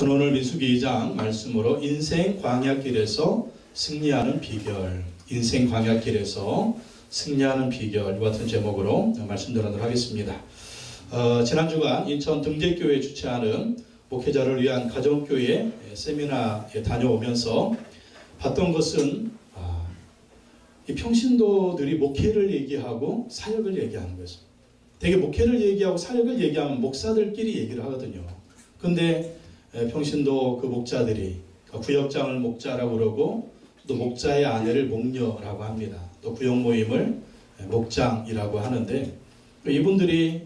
저는 오늘 민수기 2장 말씀으로 인생 광야길에서 승리하는 비결, 인생 광야길에서 승리하는 비결 같은 제목으로 말씀드리도록 하겠습니다. 지난 주간 인천 등대교회 주최하는 목회자를 위한 가정교회 세미나에 다녀오면서 봤던 것은 이 평신도들이 목회를 얘기하고 사역을 얘기하는 것입니다. 되게 목회를 얘기하고 사역을 얘기하면 목사들끼리 얘기를 하거든요. 근데 평신도 그 목자들이 구역장을 목자라고 그러고 또 목자의 아내를 목녀라고 합니다. 또 구역 모임을 목장이라고 하는데 이분들이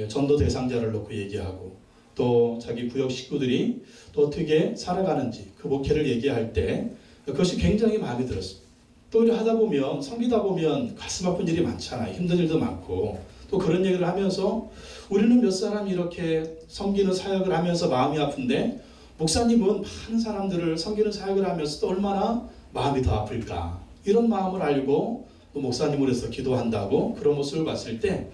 전도 대상자를 놓고 얘기하고 또 자기 구역 식구들이 또 어떻게 살아가는지 그 목회를 얘기할 때 그것이 굉장히 마음에 들었습니다. 또 이렇게 하다 보면 섬기다 보면 가슴 아픈 일이 많잖아요. 힘든 일도 많고 또 그런 얘기를 하면서 우리는 몇 사람이 이렇게 섬기는 사역을 하면서 마음이 아픈데 목사님은 많은 사람들을 섬기는 사역을 하면서 또 얼마나 마음이 더 아플까 이런 마음을 알고 또 목사님을 해서 기도한다고 그런 모습을 봤을 때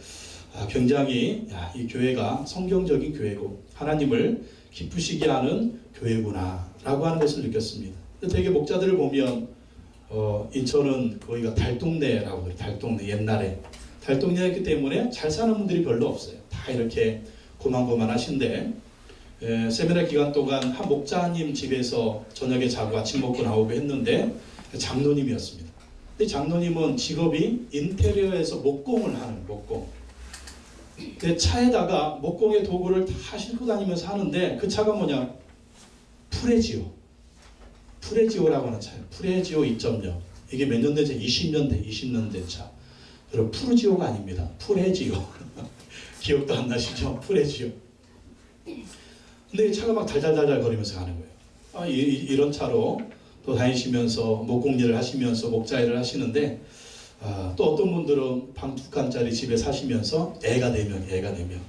굉장히 이 교회가 성경적인 교회고 하나님을 기쁘시게 하는 교회구나 라고 하는 것을 느꼈습니다. 되게 목자들을 보면 인천은 거기가 달동네라고 그래요. 달동네 옛날에 달동네였기 때문에 잘 사는 분들이 별로 없어요. 다 이렇게 고만고만하신데 세미나 기간 동안 한 목자님 집에서 저녁에 자고 아침 먹고 나오고 했는데 장로님이었습니다. 근데 장로님은 직업이 인테리어에서 목공을 하는 목공. 근데 차에다가 목공의 도구를 다 싣고 다니면서 하는데 그 차가 뭐냐? 프레지오라고 하는 차예요. 프레지오 2.0. 이게 몇 년대 차? 20년대 차. 여러분 푸르지오가 아닙니다. 프레지오. 기억도 안 나시죠? 프레지오. 근데 이 차가 막 달달달달 거리면서 가는 거예요. 이런 차로 또 다니시면서 목공 일을 하시면서 목자 일을 하시는데 또 어떤 분들은 방 2칸짜리 집에 사시면서 애가 4명.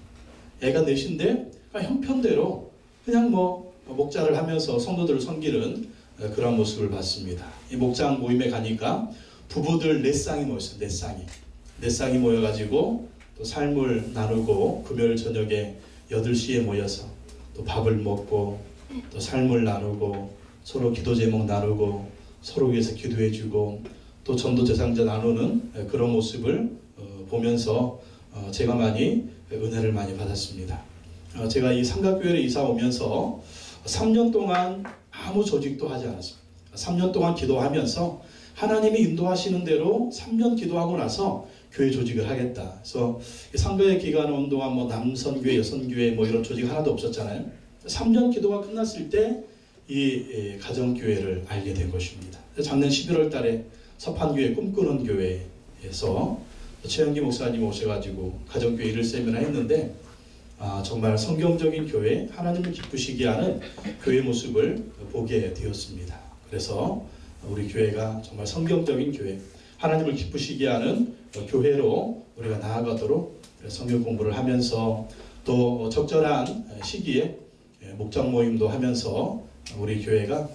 애가 넷인데 형편대로 그냥 뭐 목자를 하면서 성도들을 섬기는 그런 모습을 봤습니다. 이 목장 모임에 가니까 부부들 4쌍이 모였어요. 4쌍이 모여가지고 또 삶을 나누고 금요일 저녁에 8시에 모여서 또 밥을 먹고 또 삶을 나누고 서로 기도 제목 나누고 서로 위해서 기도해주고 또 전도 대상자 나누는 그런 모습을 보면서 제가 많이 은혜를 많이 받았습니다. 제가 이 삼각교회를 이사 오면서 3년 동안 아무 조직도 하지 않았습니다. 3년 동안 기도하면서 하나님이 인도하시는 대로 3년 기도하고 나서 교회 조직을 하겠다. 그래서 상교회 기간 운동한 뭐 남선교회, 여선교회 뭐 이런 조직 하나도 없었잖아요. 3년 기도가 끝났을 때 이 가정교회를 알게 된 것입니다. 작년 11월 달에 서판교회 꿈꾸는 교회에서 최영기 목사님 오셔가지고 가정교회 일을 세미나 했는데 정말 성경적인 교회, 하나님을 기쁘시게 하는 교회 모습을 보게 되었습니다. 그래서 우리 교회가 정말 성경적인 교회, 하나님을 기쁘시게 하는 교회로 우리가 나아가도록 성경 공부를 하면서 또 적절한 시기에 목장 모임도 하면서 우리 교회가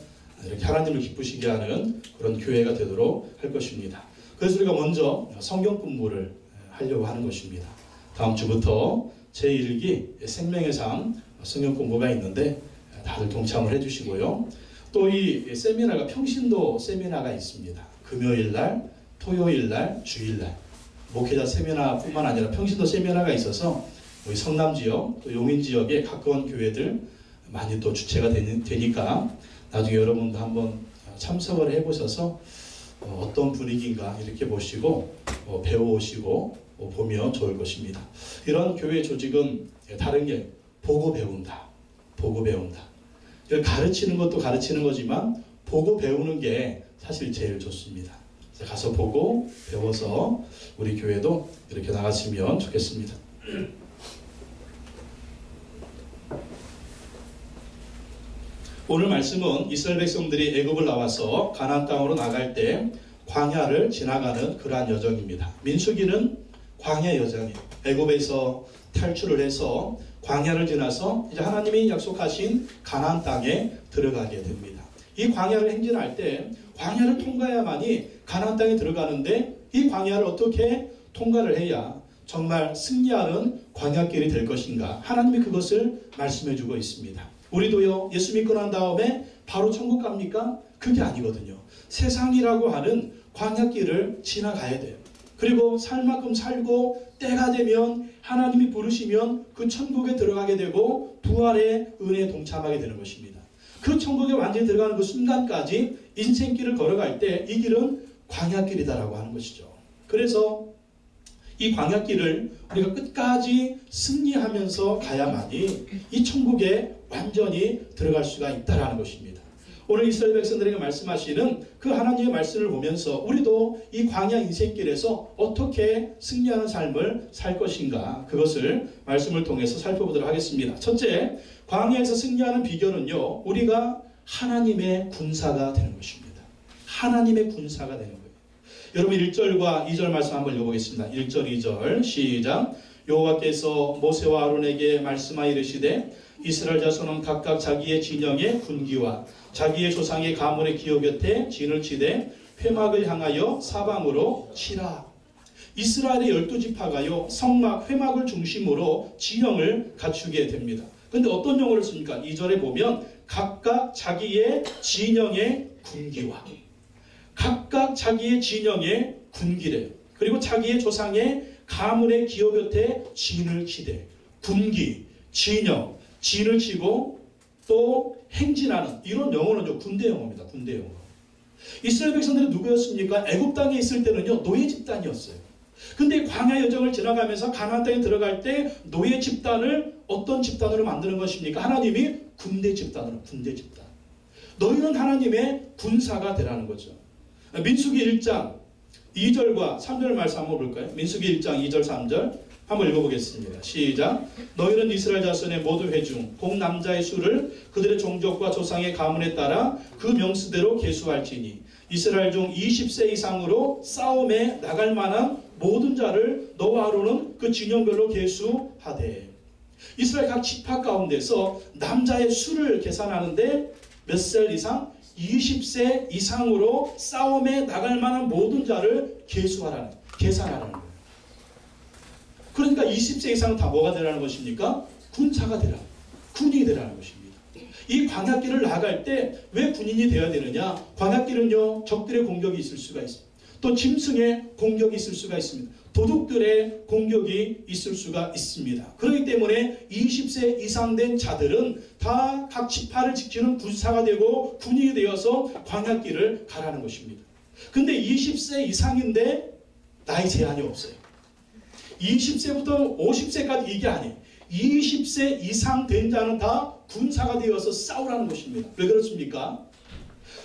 이렇게 하나님을 기쁘시게 하는 그런 교회가 되도록 할 것입니다. 그래서 우리가 먼저 성경 공부를 하려고 하는 것입니다. 다음 주부터 제1기 생명의 삶 성경 공부가 있는데 다들 동참을 해주시고요. 또 이 세미나가 평신도 세미나가 있습니다. 금요일날, 토요일날, 주일날 목회자 세미나뿐만 아니라 평신도 세미나가 있어서 우리 성남지역, 또 용인지역에 가까운 교회들 많이 또 주체가 되니까 나중에 여러분도 한번 참석을 해보셔서 어떤 분위기인가 이렇게 보시고 배워오시고 보면 좋을 것입니다. 이런 교회 조직은 다른 게 보고 배운다. 가르치는 것도 가르치는 거지만 보고 배우는 게 사실 제일 좋습니다. 가서 보고 배워서 우리 교회도 이렇게 나갔으면 좋겠습니다. 오늘 말씀은 이스라엘 백성들이 애굽을 나와서 가나안 땅으로 나갈 때 광야를 지나가는 그러한 여정입니다. 민수기는 광야 여정이에요. 애굽에서 탈출을 해서 광야를 지나서 이제 하나님이 약속하신 가나안 땅에 들어가게 됩니다. 이 광야를 행진할 때 광야를 통과해야만이 가나안 땅에 들어가는데 이 광야를 어떻게 통과를 해야 정말 승리하는 광야길이 될 것인가? 하나님이 그것을 말씀해 주고 있습니다. 우리도요, 예수 믿고 난 다음에 바로 천국 갑니까? 그게 아니거든요. 세상이라고 하는 광야길을 지나가야 돼요. 그리고 살 만큼 살고 때가 되면 하나님이 부르시면 그 천국에 들어가게 되고 부활의 은혜에 동참하게 되는 것입니다. 그 천국에 완전히 들어가는 그 순간까지 인생길을 걸어갈 때 이 길은 광야길이다라고 하는 것이죠. 그래서 이 광야길을 우리가 끝까지 승리하면서 가야만이 이 천국에 완전히 들어갈 수가 있다라는 것입니다. 오늘 이스라엘 백성들에게 말씀하시는 그 하나님의 말씀을 보면서 우리도 이 광야 인생길에서 어떻게 승리하는 삶을 살 것인가, 그것을 말씀을 통해서 살펴보도록 하겠습니다. 첫째, 광야에서 승리하는 비결은요, 우리가 하나님의 군사가 되는 것입니다. 하나님의 군사가 되는 거예요. 여러분 1절과 2절 말씀 한번 읽어보겠습니다. 1절 2절 시작. 여호와께서 모세와 아론에게 말씀하여 이르시되 이스라엘 자손은 각각 자기의 진영의 군기와 자기의 조상의 가문의 기호 곁에 진을 치되 회막을 향하여 사방으로 치라. 이스라엘의 12지파가요 성막 회막을 중심으로 진영을 갖추게 됩니다. 근데 어떤 용어를 씁니까? 2절에 보면 각각 자기의 진영의 군기와, 각각 자기의 진영의 군기래요. 그리고 자기의 조상의 가문의 기호 곁에 진을 치되, 군기, 진영, 진을 치고 또 행진하는, 이런 영어는요 군대 영어입니다. 군대 영어. 이스라엘 백성들이 누구였습니까? 애굽 땅에 있을 때는요 노예 집단이었어요. 근데 광야 여정을 지나가면서 가나안 땅에 들어갈 때 노예 집단을 어떤 집단으로 만드는 것입니까? 하나님이 군대 집단으로, 군대 집단. 너희는 하나님의 군사가 되라는 거죠. 민수기 1장 2절과 3절 말씀 한번 볼까요? 민수기 1장 2절 3절 한번 읽어보겠습니다. 시작. 너희는 이스라엘 자손의 모두 회중 복 남자의 수를 그들의 종족과 조상의 가문에 따라 그 명수대로 계수할지니 이스라엘 중 20세 이상으로 싸움에 나갈 만한 모든 자를 너와 아론은 그 진영별로 계수하되. 이스라엘 각 지파 가운데서 남자의 수를 계산하는데 몇 살 이상? 20세 이상으로 싸움에 나갈 만한 모든 자를 계산하라는 거예요. 그러니까 20세 이상은 다 뭐가 되라는 것입니까? 군사가 되라, 군인이 되라는 것입니다. 이 광야길을 나갈 때 왜 군인이 되어야 되느냐? 광야길은요 적들의 공격이 있을 수가 있습니다. 또 짐승의 공격이 있을 수가 있습니다. 도둑들의 공격이 있을 수가 있습니다. 그렇기 때문에 20세 이상 된 자들은 다 각 지파를 지키는 군사가 되고 군인이 되어서 광야길을 가라는 것입니다. 근데 20세 이상인데 나이 제한이 없어요. 20세부터 50세까지 이게 아니에요. 20세 이상 된 자는 다 군사가 되어서 싸우라는 것입니다. 왜 그렇습니까?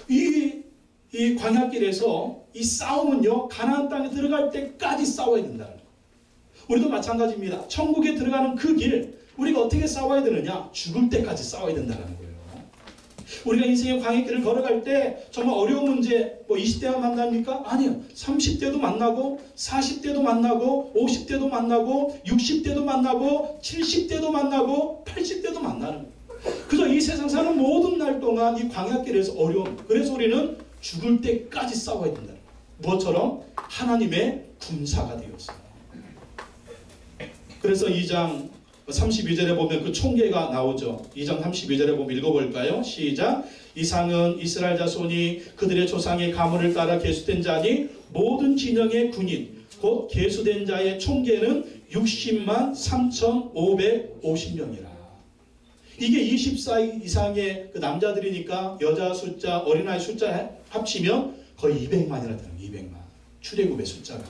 이 광야길에서 이 싸움은요 가나안 땅에 들어갈 때까지 싸워야 된다는 거예요. 우리도 마찬가지입니다. 천국에 들어가는 그 길, 우리가 어떻게 싸워야 되느냐? 죽을 때까지 싸워야 된다는 거예요. 우리가 인생의 광야길을 걸어갈 때 정말 어려운 문제, 뭐 20대만 만납니까? 아니요. 30대도 만나고 40대도 만나고 50대도 만나고 60대도 만나고 70대도 만나고 80대도 만나는 거예요. 그래서 이 세상 사는 모든 날 동안 이 광야길에서 어려움, 그래서 우리는 죽을 때까지 싸워야 된다. 무엇처럼? 하나님의 군사가 되었어요. 그래서 2장 32절에 보면 그 총계가 나오죠. 2장 32절에 보면 읽어볼까요? 시작. 이상은 이스라엘 자손이 그들의 조상의 가문을 따라 계수된 자니 모든 진영의 군인 곧 계수된 자의 총계는 60만 3,550명이라. 이게 20살 이상의 그 남자들이니까 여자 숫자, 어린아이 숫자 합치면 거의 200만이나 되는 200만. 출애굽의 숫자가.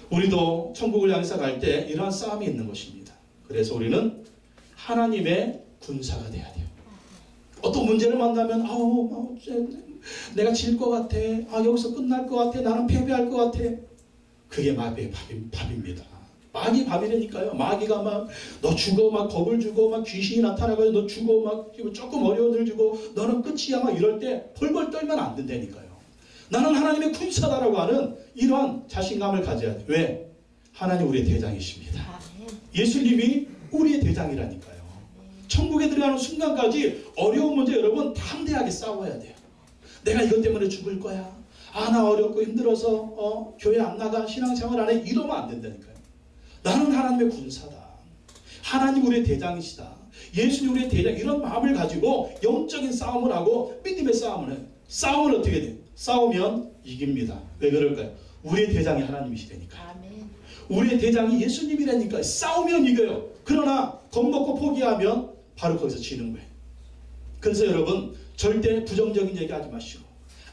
우리도 천국을 향해서 갈 때 이러한 싸움이 있는 것입니다. 그래서 우리는 하나님의 군사가 돼야 돼요. 어떤 문제를 만나면 내가 질 것 같아. 여기서 끝날 것 같아. 나는 패배할 것 같아. 그게 마귀의 밥입니다. 마귀 밥이라니까요. 마귀가 막 너 죽어 막 겁을 주고 막 귀신이 나타나고 너 죽어 막 조금 어려운 일 주고 너는 끝이야 막 이럴 때 펄펄 떨면 안 된다니까요. 나는 하나님의 군사다라고 하는 이러한 자신감을 가져야 돼. 왜? 하나님 우리의 대장이십니다. 예수님이 우리의 대장이라니까요. 천국에 들어가는 순간까지 어려운 문제 여러분 담대하게 싸워야 돼요. 내가 이것 때문에 죽을 거야. 나 어렵고 힘들어서 교회 안 나가 신앙생활 안 해 이러면 안 된다니까요. 나는 하나님의 군사다. 하나님 우리의 대장이시다. 예수님 우리의 대장, 이런 마음을 가지고 영적인 싸움을 하고 믿음의 싸움을 해요. 싸움은 어떻게 돼요? 싸우면 이깁니다. 왜 그럴까요? 우리의 대장이 하나님이시다니까. 아멘. 우리의 대장이 예수님이라니까. 싸우면 이겨요. 그러나 겁먹고 포기하면 바로 거기서 지는 거예요. 그래서 여러분 절대 부정적인 얘기 하지 마시고,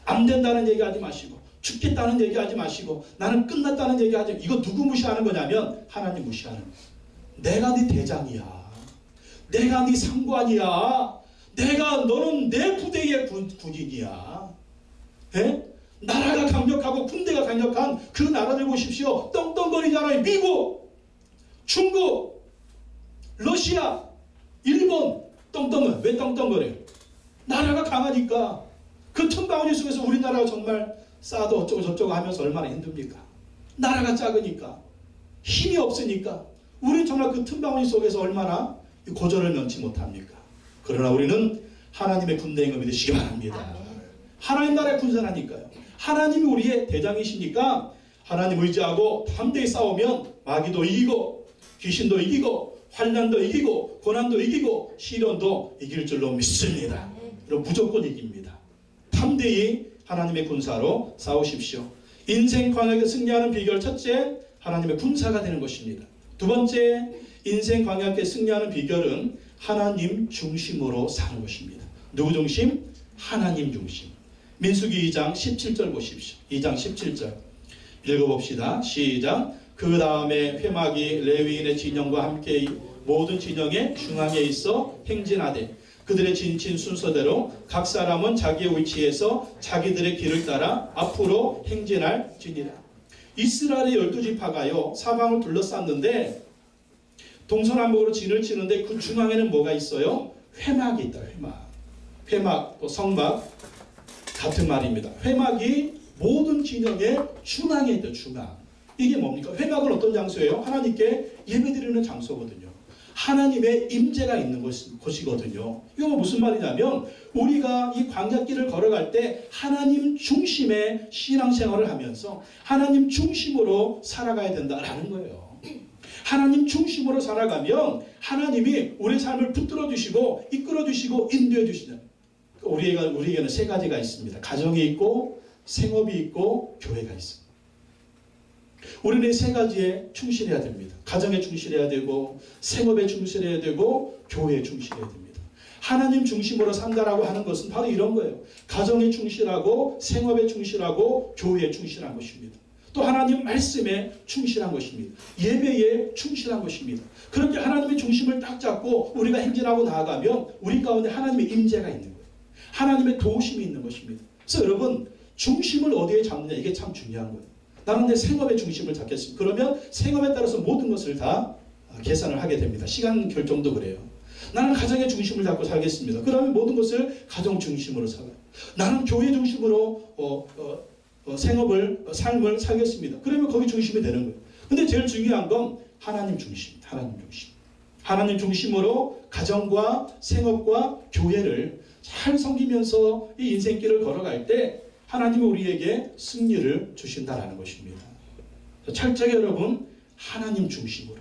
안 된다는 얘기 하지 마시고, 죽겠다는 얘기 하지 마시고, 나는 끝났다는 얘기 하지 마시고. 이거 누구 무시하는 거냐면 하나님 무시하는 거예요. 내가 네 대장이야. 내가 네 상관이야. 너는 내 부대의 군인이야. 예? 나라가 강력하고 군대가 강력한 그 나라들 보십시오. 떵떵거리잖아요. 미국, 중국, 러시아, 일본 떵떵은 왜 떵떵거려요? 나라가 강하니까. 그 틈바구니 속에서 우리나라가 정말 싸도 어쩌고 저쩌고 하면서 얼마나 힘듭니까? 나라가 작으니까, 힘이 없으니까 우리는 정말 그 틈바구니 속에서 얼마나 고전을 면치 못합니까? 그러나 우리는 하나님의 군대인 거 믿으시기 바랍니다. 하나님 나라의 군사라니까요. 하나님이 우리의 대장이시니까 하나님 의지하고 담대히 싸우면 마귀도 이기고, 귀신도 이기고, 환난도 이기고, 고난도 이기고, 시련도 이길 줄로 믿습니다. 그럼 무조건 이깁니다. 담대히 하나님의 군사로 싸우십시오. 인생 광야에 승리하는 비결, 첫째, 하나님의 군사가 되는 것입니다. 두 번째, 인생 광야에 승리하는 비결은 하나님 중심으로 사는 것입니다. 누구 중심? 하나님 중심. 민수기 2장 17절 보십시오. 2장 17절 읽어봅시다. 시작. 그 다음에 회막이 레위인의 진영과 함께 모든 진영의 중앙에 있어 행진하되 그들의 진친 순서대로 각 사람은 자기의 위치에서 자기들의 길을 따라 앞으로 행진할지니라. 이스라엘의 12지파가요 사방을 둘러쌌는데 동서남북으로 진을 치는데 그 중앙에는 뭐가 있어요? 회막이 있다. 회막, 또 성막 같은 말입니다. 회막이 모든 진영의 중앙에 있다. 중앙. 이게 뭡니까? 회막은 어떤 장소예요? 하나님께 예배드리는 장소거든요. 하나님의 임재가 있는 곳이거든요. 이거 무슨 말이냐면 우리가 이 광야길을 걸어갈 때 하나님 중심의 신앙생활을 하면서 하나님 중심으로 살아가야 된다라는 거예요. 하나님 중심으로 살아가면 하나님이 우리 삶을 붙들어 주시고 이끌어 주시고 인도해 주시는, 우리에게는 세 가지가 있습니다. 가정이 있고 생업이 있고 교회가 있습니다. 우리는 이 세 가지에 충실해야 됩니다. 가정에 충실해야 되고 생업에 충실해야 되고 교회에 충실해야 됩니다. 하나님 중심으로 산다라고 하는 것은 바로 이런 거예요. 가정에 충실하고 생업에 충실하고 교회에 충실한 것입니다. 또 하나님 말씀에 충실한 것입니다. 예배에 충실한 것입니다. 그렇게 하나님의 중심을 딱 잡고 우리가 행진하고 나아가면 우리 가운데 하나님의 임재가 있는 거예요. 하나님의 도우심이 있는 것입니다. 그래서 여러분 중심을 어디에 잡느냐, 이게 참 중요한 거예요. 나는 내 생업의 중심을 잡겠습니다. 그러면 생업에 따라서 모든 것을 다 계산을 하게 됩니다. 시간 결정도 그래요. 나는 가정의 중심을 잡고 살겠습니다. 그러면 모든 것을 가정 중심으로 살아요. 나는 교회 중심으로 삶을 살겠습니다. 그러면 거기 중심이 되는 거예요. 근데 제일 중요한 건 하나님 중심입니다. 하나님 중심. 하나님 중심으로 가정과 생업과 교회를 잘 섬기면서 이 인생길을 걸어갈 때 하나님이 우리에게 승리를 주신다라는 것입니다. 철저하게 여러분 하나님 중심으로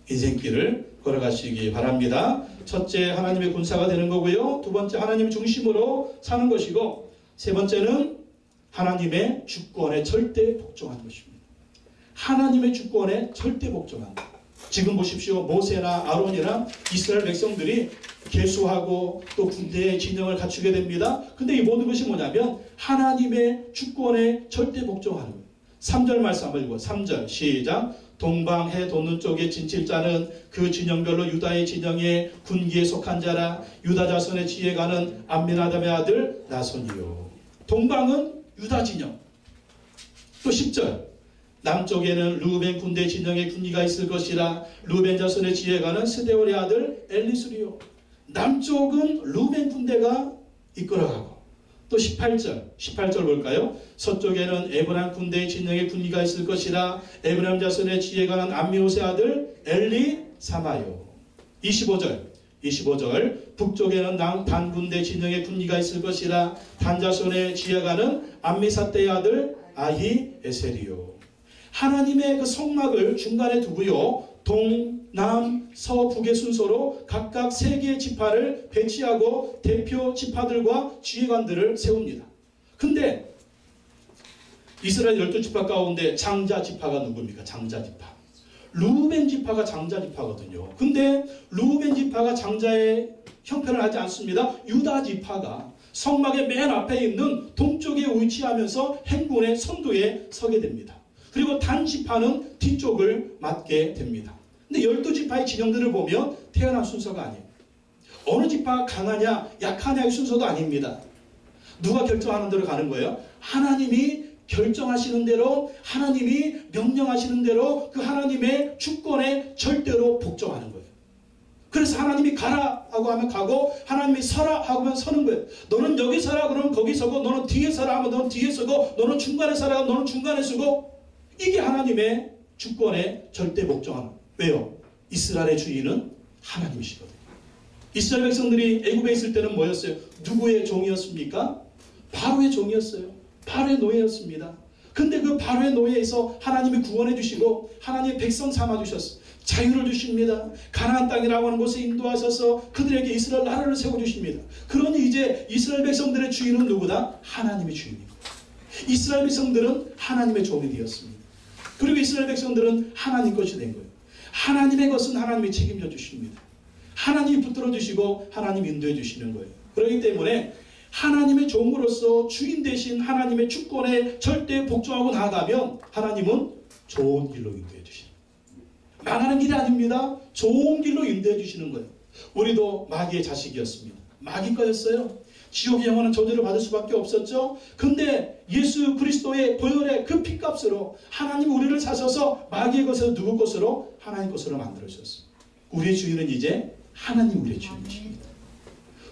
인생길을 걸어가시기 바랍니다. 첫째, 하나님의 군사가 되는 거고요. 두 번째, 하나님 중심으로 사는 것이고, 세 번째는 하나님의 주권에 절대 복종하는 것입니다. 하나님의 주권에 절대 복종한다. 지금 보십시오. 모세나 아론이나 이스라엘 백성들이 계수하고 또 군대의 진영을 갖추게 됩니다. 근데 이 모든 것이 뭐냐면 하나님의 주권에 절대 복종하는 거예요. 3절 말씀 한번 읽어요. 3절 시작. 동방 해 돋는 쪽의 진칠자는 그 진영별로 유다의 진영에 군기에 속한 자라. 유다 자손의 지혜가는 암미나답의 아들 나손이요. 동방은 유다 진영. 또 10절 남쪽에는 루벤 군대 진영의 군기가 있을 것이라. 루벤 자손의 지혜가는 스데월의 아들 엘리수리요. 남쪽은 루벤 군대가 이끌어가고, 또 18절 볼까요? 서쪽에는 에브라임 군대의 진영의 군기가 있을 것이라. 에브라임 자손의 지혜가는 암미호세 아들 엘리사마요. 25절 북쪽에는 단 군대 진영의 군기가 있을 것이라. 단 자손의 지혜가는 암미사떼의 아들 아히에셀이요. 하나님의 그 성막을 중간에 두고요, 남, 서, 북의 순서로 각각 3개의 지파를 배치하고 대표 지파들과 지휘관들을 세웁니다. 근데 이스라엘 12지파 가운데 장자 지파가 누굽니까? 장자 지파. 루벤 지파가 장자 지파거든요. 근데 루벤 지파가 장자의 형편을 하지 않습니다. 유다 지파가 성막의 맨 앞에 있는 동쪽에 위치하면서 행군의 선두에 서게 됩니다. 그리고 단 지파는 뒤쪽을 맡게 됩니다. 근데 12지파의 진영들을 보면 태어난 순서가 아니에요. 어느 지파가 강하냐 약하냐의 순서도 아닙니다. 누가 결정하는 대로 가는 거예요? 하나님이 결정하시는 대로, 하나님이 명령하시는 대로 그 하나님의 주권에 절대로 복종하는 거예요. 그래서 하나님이 가라 하고 하면 가고, 하나님이 서라 하면 서는 거예요. 너는 여기 서라 그러면 거기 서고, 너는 뒤에 서라 하면 너는 뒤에 서고, 너는 중간에 서라 하면 너는 중간에 서고, 이게 하나님의 주권에 절대 복종하는 거예요. 왜요? 이스라엘의 주인은 하나님이시거든요. 이스라엘 백성들이 애굽에 있을 때는 뭐였어요? 누구의 종이었습니까? 바로의 종이었어요. 바로의 노예였습니다. 근데 그 바로의 노예에서 하나님이 구원해 주시고 하나님의 백성 삼아 주셨어요. 자유를 주십니다. 가나안 땅이라고 하는 곳에 인도하셔서 그들에게 이스라엘 나라를 세워주십니다. 그러니 이제 이스라엘 백성들의 주인은 누구다? 하나님의 주인입니다. 이스라엘 백성들은 하나님의 종이 되었습니다. 그리고 이스라엘 백성들은 하나님 것이 된 거예요. 하나님의 것은 하나님이 책임져 주십니다. 하나님이 붙들어 주시고 하나님이 인도해 주시는 거예요. 그렇기 때문에 하나님의 종으로서 주인 대신 하나님의 주권에 절대 복종하고 나아가면 하나님은 좋은 길로 인도해 주십니다. 망하는 길이 아닙니다. 좋은 길로 인도해 주시는 거예요. 우리도 마귀의 자식이었습니다. 마귀과였어요. 지옥의 영원한 저주를 받을 수밖에 없었죠. 근데 예수 그리스도의 보혈의 그 피값으로 하나님 우리를 사셔서 마귀의 것에서 누구 것으로? 하나님 것으로 만들어주셨어요. 우리의 주인은 이제 하나님 우리의 주인이십니다.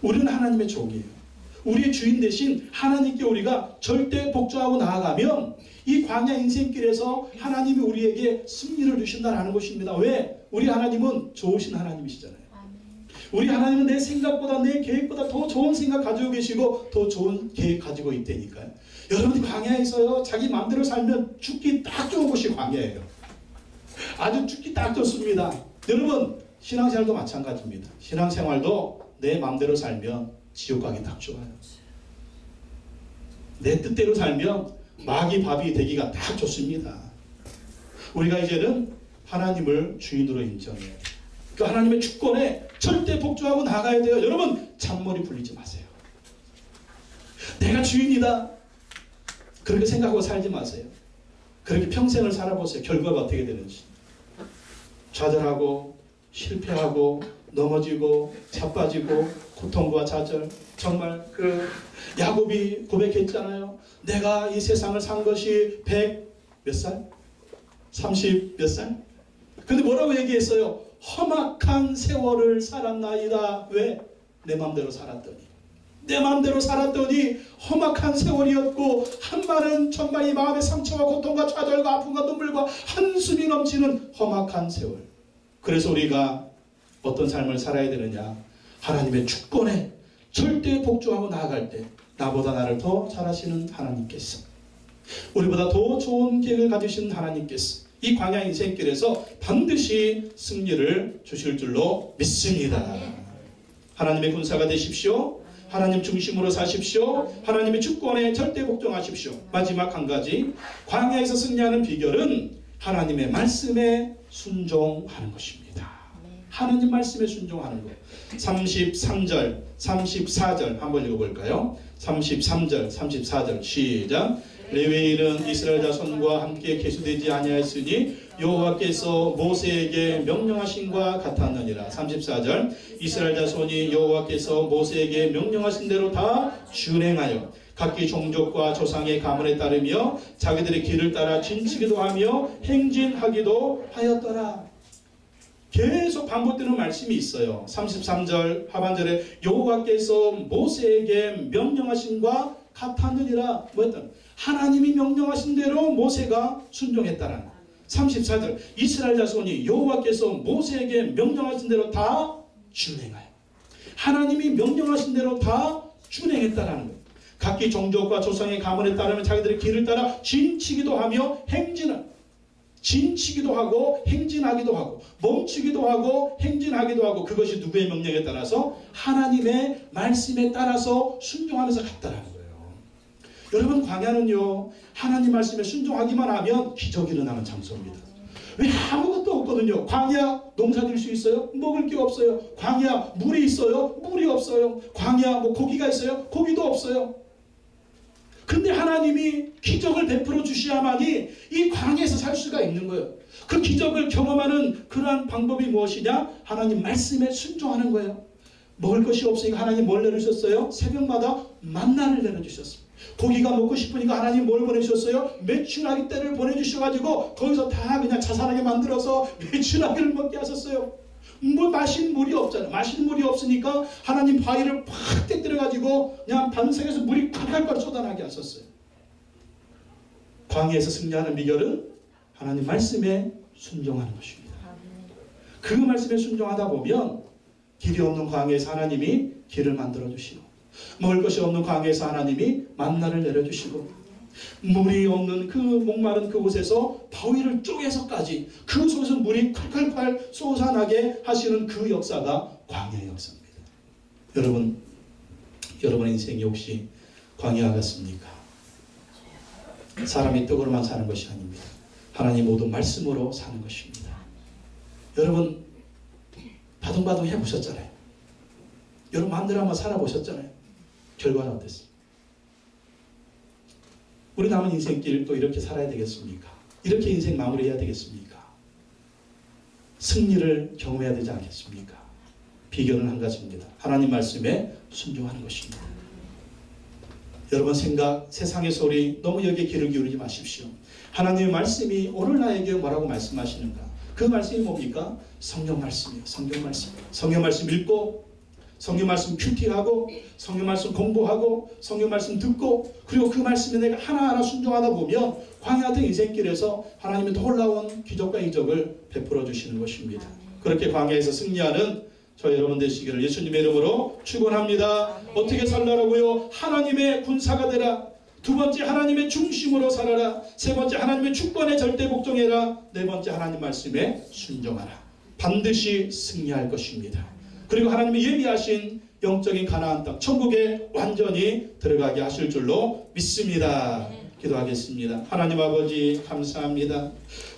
우리는 하나님의 종이에요. 우리의 주인 대신 하나님께 우리가 절대 복종하고 나아가면 이 광야 인생길에서 하나님이 우리에게 승리를 주신다는 것입니다. 왜? 우리 하나님은 좋으신 하나님이시잖아요. 우리 하나님은 내 생각보다 내 계획보다 더 좋은 생각 가지고 계시고 더 좋은 계획 가지고 있다니까요. 여러분이 광야에서요 자기 마음대로 살면 죽기 딱 좋은 곳이 광야예요. 아주 죽기 딱 좋습니다. 여러분 신앙생활도 마찬가지입니다. 신앙생활도 내 마음대로 살면 지옥 가기 딱 좋아요. 내 뜻대로 살면 마귀 밥이 되기가 딱 좋습니다. 우리가 이제는 하나님을 주인으로 인정해요. 그 하나님의 주권에 절대 복종하고 나가야 돼요. 여러분 잔머리 굴리지 마세요. 내가 주인이다 그렇게 생각하고 살지 마세요. 그렇게 평생을 살아보세요. 결과가 어떻게 되는지. 좌절하고 실패하고 넘어지고 자빠지고 고통과 좌절. 정말 그 야곱이 고백했잖아요. 내가 이 세상을 산 것이 100 몇 살? 30 몇 살? 근데 뭐라고 얘기했어요? 험악한 세월을 살았나이다. 왜? 내 마음대로 살았더니. 내 마음대로 살았더니 험악한 세월이었고 한마는 정말 이 마음의 상처와 고통과 좌절과 아픔과 눈물과 한숨이 넘치는 험악한 세월. 그래서 우리가 어떤 삶을 살아야 되느냐? 하나님의 주권에 절대 복종하고 나아갈 때 나보다 나를 더 잘하시는 하나님께서, 우리보다 더 좋은 계획을 가지신 하나님께서 이 광야 인생길에서 반드시 승리를 주실 줄로 믿습니다. 하나님의 군사가 되십시오. 하나님 중심으로 사십시오. 하나님의 주권에 절대 복종하십시오. 마지막 한 가지, 광야에서 승리하는 비결은 하나님의 말씀에 순종하는 것입니다. 하나님 말씀에 순종하는 것. 33절, 34절 한번 읽어볼까요? 33절, 34절 시작. 레위인은 이스라엘 자손과 함께 계수되지 아니하였으니 여호와께서 모세에게 명령하신과 같았느니라. 34절. 이스라엘 자손이 여호와께서 모세에게 명령하신 대로 다 준행하여 각기 종족과 조상의 가문에 따르며 자기들의 길을 따라 진치기도 하며 행진하기도 하였더라. 계속 반복되는 말씀이 있어요. 33절 하반절에 여호와께서 모세에게 명령하신과 같았느니라. 뭐였던? 하나님이 명령하신 대로 모세가 순종했다라는. 34절 이스라엘 자손이 여호와께서 모세에게 명령하신 대로 다 준행하여. 하나님이 명령하신 대로 다 준행했다라는 거예요. 각기 종족과 조상의 가문에 따르면 자기들의 길을 따라 진치기도 하며 행진을. 진치기도 하고 행진하기도 하고 멈추기도 하고 행진하기도 하고 그것이 누구의 명령에 따라서 하나님의 말씀에 따라서 순종하면서 갔다라는 거예요. 여러분 광야는요 하나님 말씀에 순종하기만 하면 기적이 일어나는 장소입니다. 왜 아무것도 없거든요. 광야 농사 질 수 있어요? 먹을 게 없어요. 광야 물이 있어요? 물이 없어요. 광야 뭐 고기가 있어요? 고기도 없어요. 근데 하나님이 기적을 베풀어 주셔야만이 이 광야에서 살 수가 있는 거예요. 그 기적을 경험하는 그러한 방법이 무엇이냐? 하나님 말씀에 순종하는 거예요. 먹을 것이 없으니까 하나님 뭘 내려주셨어요? 새벽마다 만나를 내려주셨습니다. 고기가 먹고 싶으니까 하나님 뭘 보내주셨어요? 메추라기 떼를 보내주셔가지고 거기서 다 그냥 자살하게 만들어서 메추라기를 먹게 하셨어요. 뭐 마실 물이 없잖아요. 마실 물이 없으니까 하나님 바위를 팍 떼뜨려가지고 그냥 반석에서 물이 콸콸콸 쏟아나게 하셨어요. 광야에서 승리하는 비결은 하나님 말씀에 순종하는 것입니다. 그 말씀에 순종하다 보면 길이 없는 광야에서 하나님이 길을 만들어 주시고 먹을 것이 없는 광야에서 하나님이 만나를 내려주시고 물이 없는 그 목마른 그곳에서 바위를 쪼개서까지 그 속에서 물이 칼칼칼 솟아나게 하시는 그 역사가 광야의 역사입니다. 여러분의 인생이 혹시 광야 같습니까? 사람이 떡으로만 사는 것이 아닙니다. 하나님 모든 말씀으로 사는 것입니다. 여러분 바둥바둥 해보셨잖아요. 여러분 마음대로 한번 살아보셨잖아요. 결과는 어땠습니까? 우리 남은 인생길 또 이렇게 살아야 되겠습니까? 이렇게 인생 마무리해야 되겠습니까? 승리를 경험해야 되지 않겠습니까? 비결은 한 가지입니다. 하나님 말씀에 순종하는 것입니다. 여러분 세상의 소리 너무 여기에 귀를 기울이지 마십시오. 하나님의 말씀이 오늘 나에게 뭐라고 말씀하시는가? 그 말씀이 뭡니까? 성경 말씀이에요. 성경 말씀. 성경 말씀 읽고 성경 말씀 큐티하고 성경 말씀 공부하고 성경 말씀 듣고 그리고 그 말씀에 내가 하나하나 순종하다 보면 광야 같은 인생길에서 하나님의 놀라운 기적과 이적을 베풀어 주시는 것입니다. 그렇게 광야에서 승리하는 저 여러분 되시기를 예수님의 이름으로 축원합니다. 어떻게 살라라고요? 하나님의 군사가 되라. 두 번째 하나님의 중심으로 살아라. 세 번째 하나님의 주권에 절대 복종해라. 네 번째 하나님 말씀에 순종하라. 반드시 승리할 것입니다. 그리고 하나님이 예비하신 영적인 가나안 땅 천국에 완전히 들어가게 하실 줄로 믿습니다. 기도하겠습니다. 하나님 아버지 감사합니다.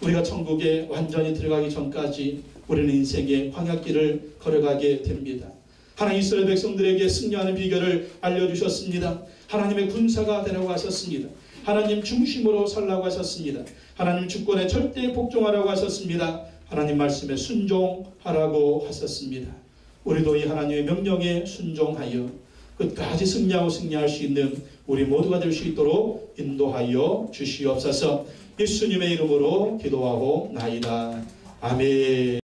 우리가 천국에 완전히 들어가기 전까지 우리는 인생의 광야길을 걸어가게 됩니다. 하나님 이스라엘 백성들에게 승리하는 비결을 알려주셨습니다. 하나님의 군사가 되라고 하셨습니다. 하나님 중심으로 살라고 하셨습니다. 하나님 주권에 절대 복종하라고 하셨습니다. 하나님 말씀에 순종하라고 하셨습니다. 우리도 이 하나님의 명령에 순종하여 끝까지 승리할 수 있는 우리 모두가 될 수 있도록 인도하여 주시옵소서. 예수님의 이름으로 기도하고 나이다. 아멘.